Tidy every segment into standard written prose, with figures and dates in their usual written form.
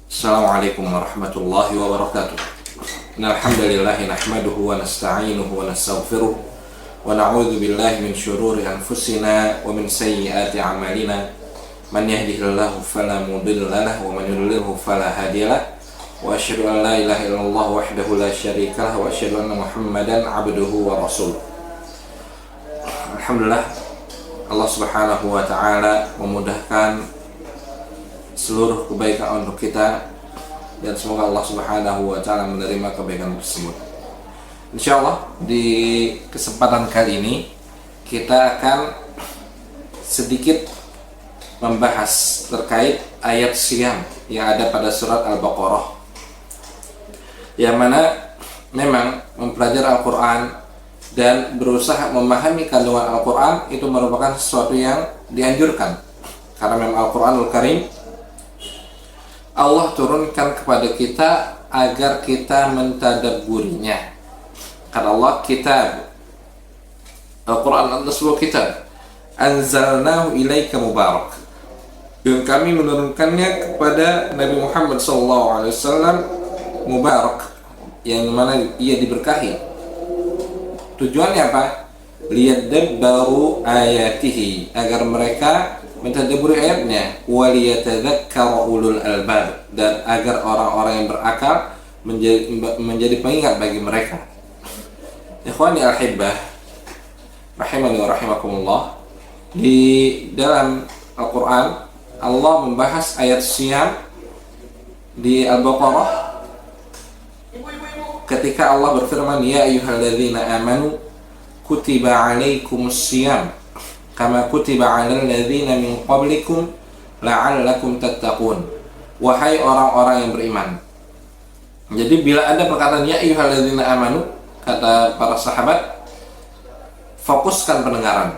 Assalamualaikum warahmatullahi wabarakatuh. Innal hamdalillah nahmaduhu wa nasta'inuhu wa nastaghfiruh wa na'udzu billahi min shururi anfusina wa min sayyiati a'malina. Man yahdihillahu fala mudilla lahu wa man yudlilhu fala hadiyalah. Wa asyhadu an la ilaha illallah wahdahu la syarika lahu wa asyhadu anna Muhammadan 'abduhu wa rasuluh. Alhamdulillah, Allah Subhanahu wa taala memudahkan seluruh kebaikan untuk kita, dan semoga Allah Subhanahu wa taala menerima kebaikan tersebut. Insyaallah di kesempatan kali ini kita akan sedikit membahas terkait ayat siyam yang ada pada surat Al-Baqarah, yang mana memang mempelajari Al-Quran dan berusaha memahami kandungan Al-Quran itu merupakan sesuatu yang dianjurkan, karena memang Al-Quranul Karim Allah turunkan kepada kita agar kita mentadabburinya. Kata Allah, kitab Al-Quran adalah sebuah kitab, anzalnahu ilaika mubarak, dan kami menurunkannya kepada Nabi Muhammad SAW mubarak, yang mana ia diberkahi. Tujuannya apa? Liyadabbaru ayatihi, agar mereka mentadabburi ayatnya, waliyatadzakkara ulul albab, dan agar orang-orang yang berakal menjadi pengingat bagi mereka. Ikhwani al-hibbah rahimani wa rahimakumullah, di dalam Al-Quran Allah membahas ayat siyam di Al-Baqarah ketika Allah berfirman, ya ayyuhalladzina amanu kutiba alaikumus siyam kama kutiba 'alal ladzina min qablikum la'allakum tattaqun. Wahai orang-orang yang beriman. Jadi bila ada perkataan ya ayyuhalladzina amanu, kata para sahabat, fokuskan pendengaran.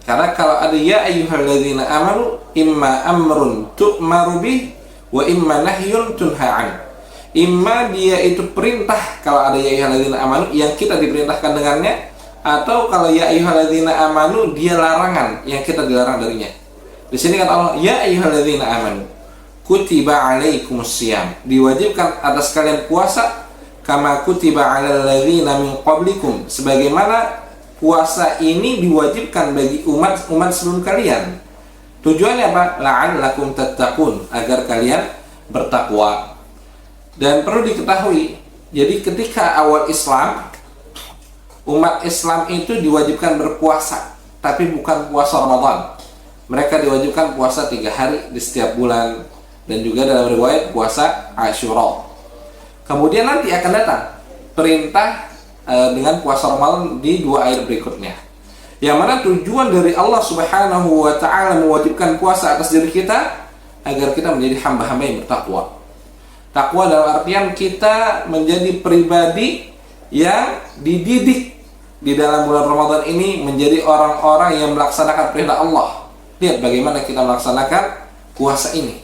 Karena kalau ada ya ayyuhalladzina amanu, imma amrun tu'maru bih wa imma nahyun tunha 'an. Imma dia itu perintah, kalau ada ya ayyuhalladzina amanu yang kita diperintahkan dengannya, atau kalau ya ayyuhalladzina amanu dia larangan yang kita dilarang darinya. Di sini kata Allah, ya ayyuhalladzina amanu kutiba alaikumus siyam, diwajibkan atas kalian puasa, kama kutiba 'alal ladzina min qablikum, sebagaimana puasa ini diwajibkan bagi umat sebelum kalian. Tujuannya apa? La'allakum tattaqun, agar kalian bertakwa. Dan perlu diketahui, jadi ketika awal Islam, umat Islam itu diwajibkan berpuasa, tapi bukan puasa Ramadan. Mereka diwajibkan puasa 3 hari di setiap bulan, dan juga dalam riwayat puasa Asyura. Kemudian nanti akan datang perintah dengan puasa Ramadan di 2 ayat berikutnya, yang mana tujuan dari Allah Subhanahu wa ta'ala mewajibkan puasa atas diri kita agar kita menjadi hamba-hamba yang bertakwa. Takwa dalam artian kita menjadi pribadi yang dididik di dalam bulan Ramadan ini menjadi orang-orang yang melaksanakan perintah Allah. Lihat bagaimana kita melaksanakan puasa ini.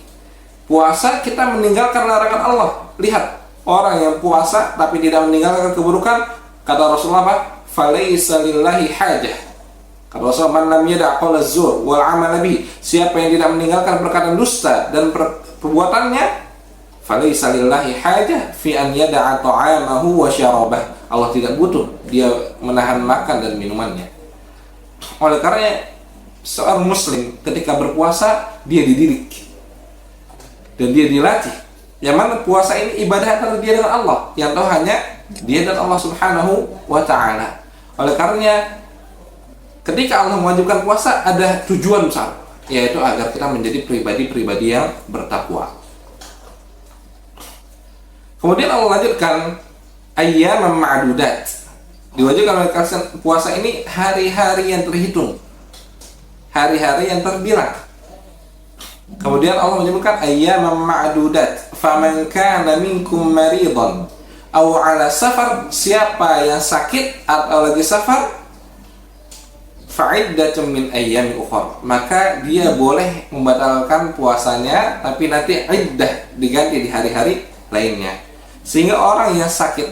Puasa kita meninggalkan larangan Allah. Lihat, orang yang puasa tapi tidak meninggalkan keburukan, kata Rasulullah apa? Falaisa lillahi hajah. Kata Rasulullah, man lam yada' qawla zur wal 'amala bihi, siapa yang tidak meninggalkan perkataan dusta dan perbuatannya, falaisa lillahi hajah fi an yada'a ta'amahu wa syarabah. Allah tidak butuh dia menahan makan dan minumannya. Oleh karena seorang muslim ketika berpuasa, dia dididik dan dia dilatih, yang mana puasa ini ibadah antara dia dengan Allah, yang tahu hanya dia dan Allah Subhanahu wa ta'ala. Oleh karenanya ketika Allah mewajibkan puasa, ada tujuan besar, yaitu agar kita menjadi pribadi-pribadi yang bertakwa. Kemudian Allah lanjutkan, ayyaman ma'dudat, diwajibkan oleh kalian puasa ini hari-hari yang terhitung, hari-hari yang terbilang. Kemudian Allah menyebutkan ayyaman ma'dudat, faman kana minkum maridan aw ala safar, siapa yang sakit atau lagi safar, fa'iddatun min ayyamin ukhra, maka dia boleh membatalkan puasanya, tapi nanti iddah diganti di hari-hari lainnya. Sehingga orang yang sakit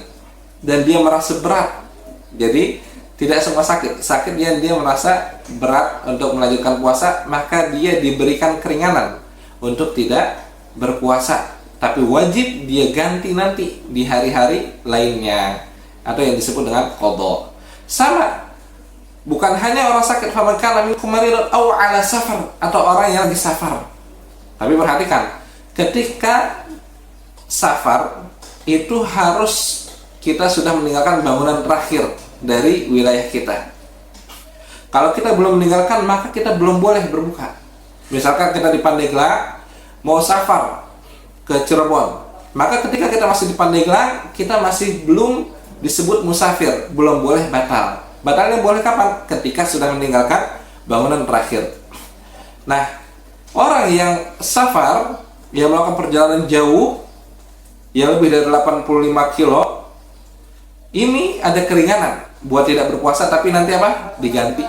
dan dia merasa berat, jadi tidak semua sakit yang dia merasa berat untuk melanjutkan puasa, maka dia diberikan keringanan untuk tidak berpuasa tapi wajib dia ganti nanti di hari-hari lainnya, atau yang disebut dengan qadha. Sama, bukan hanya orang sakit, faman kana minkum maridan aw ala safar, atau orang yang lagi safar. Tapi perhatikan, ketika safar itu harus kita sudah meninggalkan bangunan terakhir dari wilayah kita. Kalau kita belum meninggalkan, maka kita belum boleh berbuka. Misalkan kita di Pandeglang mau safar ke Cirebon, maka ketika kita masih di Pandeglang, kita masih belum disebut musafir, belum boleh batal. Batalnya boleh kapan? Ketika sudah meninggalkan bangunan terakhir. Nah, orang yang safar, yang melakukan perjalanan jauh, yang lebih dari 85 kilo, ini ada keringanan buat tidak berpuasa, tapi nanti apa? Diganti.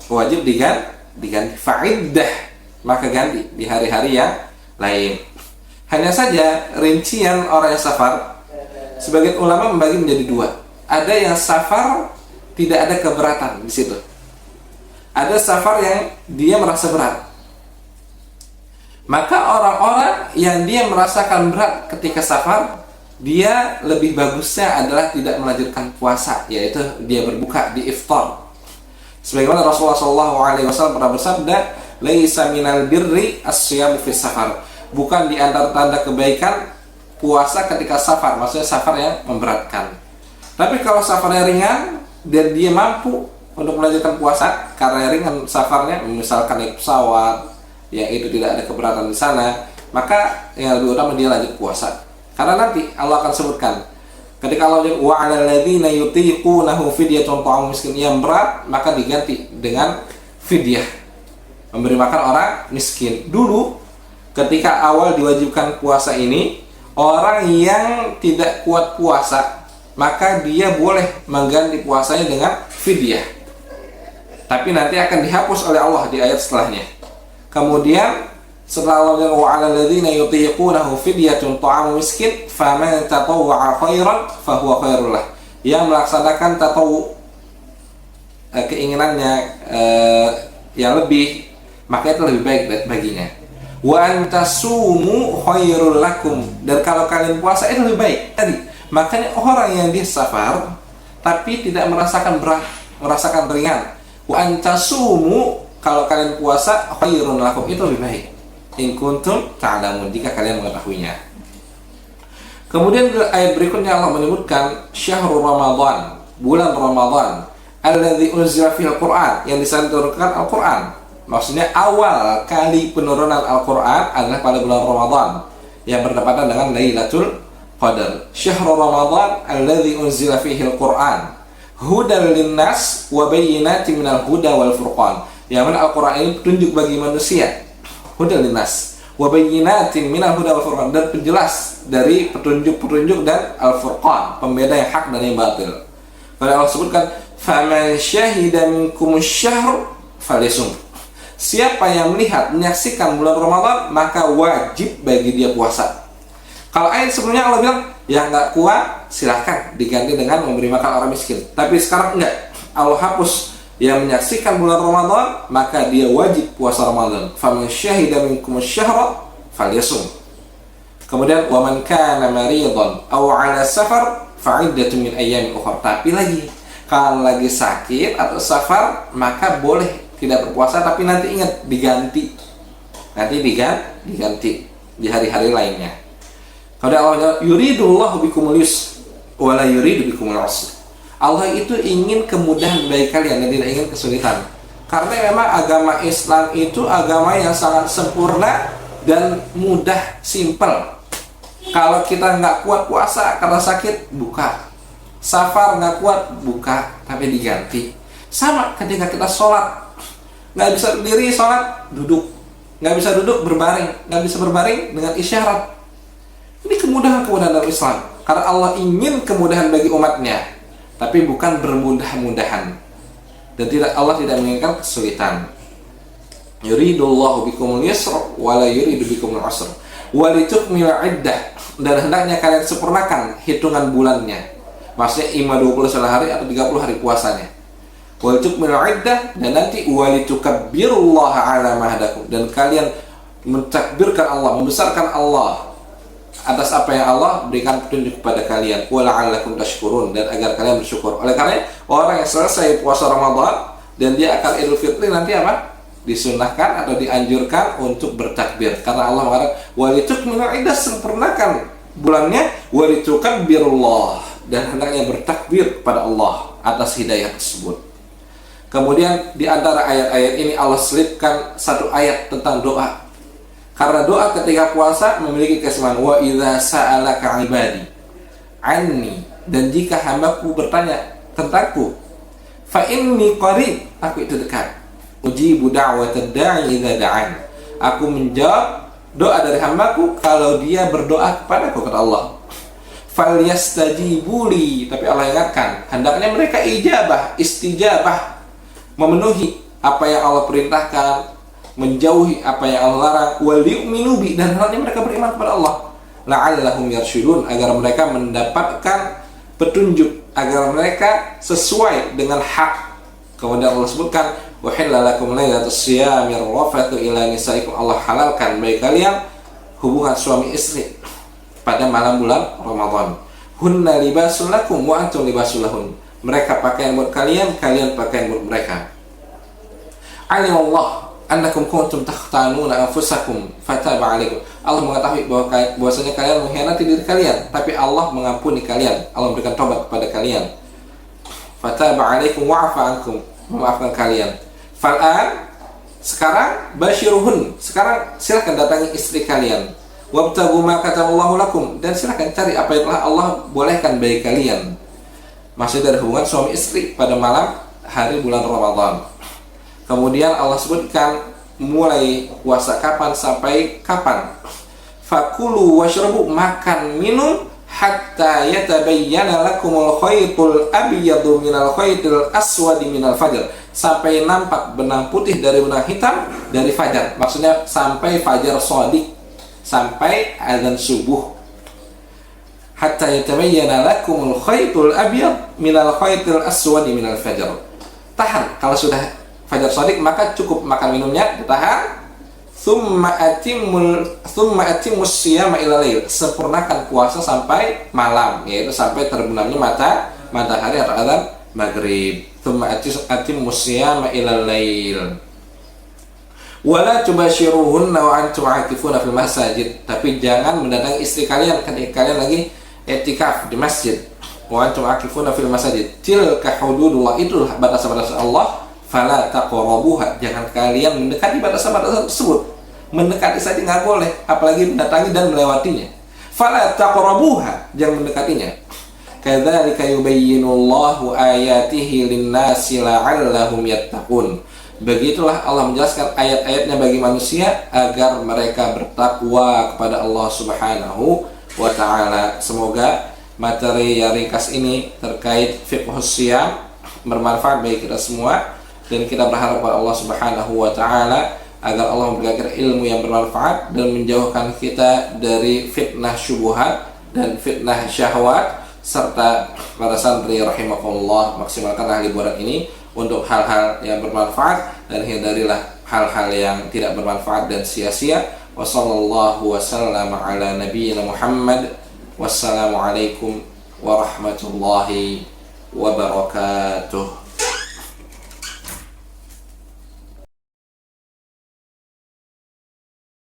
Wajib diganti. Fa'iddah, maka ganti di hari-hari yang lain. Hanya saja rincian orang yang safar, sebagian ulama membagi menjadi dua. Ada yang safar tidak ada keberatan di situ. Ada safar yang dia merasa berat. Maka orang-orang yang dia merasakan berat ketika safar, dia lebih bagusnya adalah tidak melanjutkan puasa, yaitu dia berbuka di iftar. Sebagaimana Rasulullah SAW pernah bersabda, "Laisa minal birri as-siyamu fi safar." Bukan di antara tanda kebaikan puasa ketika safar, maksudnya safar yang memberatkan. Tapi kalau safarnya ringan dan dia mampu untuk melanjutkan puasa karena ringan safarnya, misalkan naik pesawat yang itu tidak ada keberatan di sana, maka yang lebih utama dia lanjut puasa. Karena nanti Allah akan sebutkan, ketika Allah bilang wa 'alal ladzina yutiqunahu fidyatun ta'amu miskin, yang berat maka diganti dengan fidyah, memberi makan orang miskin. Dulu ketika awal diwajibkan puasa ini, orang yang tidak kuat puasa, maka dia boleh mengganti puasanya dengan fidyah. Tapi nanti akan dihapus oleh Allah di ayat setelahnya. Kemudian setelah Allah bilang wa 'alal ladzina yutiqunahu fidyatun ta'amu miskin faman tatawwa'a khairan fahuwa khairul lah. Yang melaksanakan tatawwu, keinginannya yang lebih, maka itu lebih baik baginya. Wa antasumu khairul lakum, dan kalau kalian puasa itu lebih baik. Tadi makanya orang yang dia safar tapi tidak merasakan berat, merasakan ringan, wa antasumu, kalau kalian puasa khairun lakum, itu lebih baik. In kuntum ta'lamun, jika kalian mengetahuinya. Kemudian ayat berikutnya Allah menyebutkan syahrul Ramadan, bulan Ramadan, alladzi unzila fihil Qur'an, yang disanturkan Al-Qur'an. Maksudnya awal kali penurunan Al-Quran adalah pada bulan Ramadan yang berdepatan dengan Lailatul Qadar. Syahrul Ramadan alladzi unzila fihi al-Qur'an hudal linnas wa bayyinatin minal huda wal furqan. Yang mana Al-Quran ini petunjuk bagi manusia, hudal linnas wa bayyinatin minal huda wal furqan, dan penjelas dari petunjuk-petunjuk dan al-furqan, pembeda yang hak dan yang batil. Kalau Allah sebutkan faman syahida minkumus syahr falyasum, siapa yang melihat, menyaksikan bulan Ramadan, maka wajib bagi dia puasa. Kalau ayat sebelumnya Allah bilang, yang nggak kuat silahkan diganti dengan memberi makan orang miskin. Tapi sekarang enggak, Allah hapus yang menyaksikan bulan Ramadan, maka dia wajib puasa Ramadan. Faman syahida minkumus syahra falyasum. Kemudian wa man kana maridan aw 'ala safar fa'iddatun min ayyamin ukhra. Tapi lagi, kalau lagi sakit atau safar, maka boleh tidak berpuasa, tapi nanti ingat diganti. Nanti diganti di hari-hari lainnya. Kalau Allah yuridullahu bikumul yusra wa la yuridu bikumul usra. Allah itu ingin kemudahan bagi kalian dan tidak ingin kesulitan. Karena memang agama Islam itu agama yang sangat sempurna dan mudah, simpel. Kalau kita nggak kuat puasa karena sakit, buka. Safar nggak kuat, buka, tapi diganti. Sama ketika kita sholat, nggak bisa berdiri sholat, duduk. Nggak bisa duduk, berbaring. Nggak bisa berbaring, dengan isyarat. Ini kemudahan-kemudahan dalam Islam. Karena Allah ingin kemudahan bagi umatnya, tapi bukan bermudah-mudahan. Dan Allah tidak menginginkan kesulitan. Yuridullahu bikumul yusra wa la yuridu bikumul usra wa litukmilu iddah, dan hendaknya kalian sempurnakan hitungan bulannya. Maksudnya 29 hari atau 30 hari puasanya. Walitukmilu iddah, dan nanti walitukabbirullaha ala ma hadakum, dan kalian mentakbirkan Allah, membesarkan Allah atas apa yang Allah berikan petunjuk kepada kalian, wa la'allakum tashkurun, dan agar kalian bersyukur. Oleh karena orang yang selesai puasa Ramadan dan dia akan Idul Fitri nanti apa? Disunahkan atau dianjurkan untuk bertakbir, karena Allah mengatakan walitukmilul iddah, sempurnakan bulannya, walitukabbirullah, dan hendaknya bertakbir kepada Allah atas hidayah tersebut. Kemudian di antara ayat-ayat ini Allah selipkan satu ayat tentang doa, karena doa ketika puasa memiliki kesamaan. Wa idza sa'alaka ibadi anni, dan jika hambaku bertanya tentangku, fa inni qarib, aku itu dekat. Ujibu da'watad da'i idza da'an, aku menjawab doa dari hambaku kalau dia berdoa kepadaku, kata Allah. Falyastajibuli, tapi Allah ingatkan hendaknya mereka istijabah, memenuhi apa yang Allah perintahkan, menjauhi apa yang Allah larang. Wal yu'minu bi, dan hendaknya mereka beriman kepada Allah. La'allahum yarsyudun, agar mereka mendapatkan petunjuk, agar mereka sesuai dengan hak. Kemudian Allah sebutkan uhilla lakum lailatus siyamir rafathu ila nisaikum, Allah halalkan bagi kalian hubungan suami istri pada malam bulan Ramadan. Hunna libasul lakum wa antum libasul lahun, mereka pakaian buat kalian, kalian pakaian buat mereka. Alimallah annakum kuntum takhtanuna anfusakum fataba alaikum, Allah mengetahui bahwasanya kalian mengkhianati diri kalian, tapi Allah mengampuni kalian, Allah memberikan tobat kepada kalian. Fataba alaikum wa'afa ankum, memaafkan kalian. Fal'an, sekarang basyiruhun, sekarang silakan datangi istri kalian. Wabtagu ma kataballahu lakum, dan silakan cari apa yang telah Allah bolehkan bagi kalian. Masih dari hubungan suami istri pada malam hari bulan Ramadan. Kemudian Allah sebutkan mulai puasa kapan sampai kapan. Fakulu washrabu, makan minum, hatta yatabayyana lakumul khaytul abyadu minal khaytil aswadi minal fajr, sampai nampak benang putih dari benang hitam dari fajar. Maksudnya sampai fajar shadiq, sampai azan subuh. Hatta yatabayyana lakumul khaytul abyad minal khaytil aswadi minal fajr. Tahan, kalau sudah fajar shadiq maka cukup makan minumnya, ditahan. Thumma atimmus siyama ila lail, sempurnakan puasa sampai malam, yaitu sampai terbenamnya matahari atau azan maghrib. Thumma atimmus siyama ila lail. Wala tubashiruhunna wa antum aakifuna fil masajid, tapi jangan mendatangi istri kalian ketika kalian lagi i'tikaf di masjid. Wa antum aakifuna fil masajid, tilka hududullah, itulah batas-batas Allah. Fala taqrabuha, jangan kalian mendekati batas-batas tersebut. Mendekati saja nggak boleh, apalagi mendatangi dan melewatinya. Fala taqrabuha, jangan mendekatinya. Kadzalika yubayyinullahu ayatihi lin-nasi la'allahum yattaqun. Begitulah Allah menjelaskan ayat-ayatnya bagi manusia agar mereka bertakwa kepada Allah Subhanahu wa ta'ala. Semoga materi yang ringkas ini terkait fiqhus shiyam bermanfaat bagi kita semua, dan kita berharap kepada Allah Subhanahu wa ta'ala agar Allah memberikan ilmu yang bermanfaat dan menjauhkan kita dari fitnah syubhat dan fitnah syahwat. Serta para santri rahimakumullah, maksimalkanlah liburan ini untuk hal-hal yang bermanfaat dan hindarilah hal-hal yang tidak bermanfaat dan sia-sia. Wassallallahu wasallam ala nabiyyina Muhammad. Wassalamualaikum warahmatullahi wabarakatuh.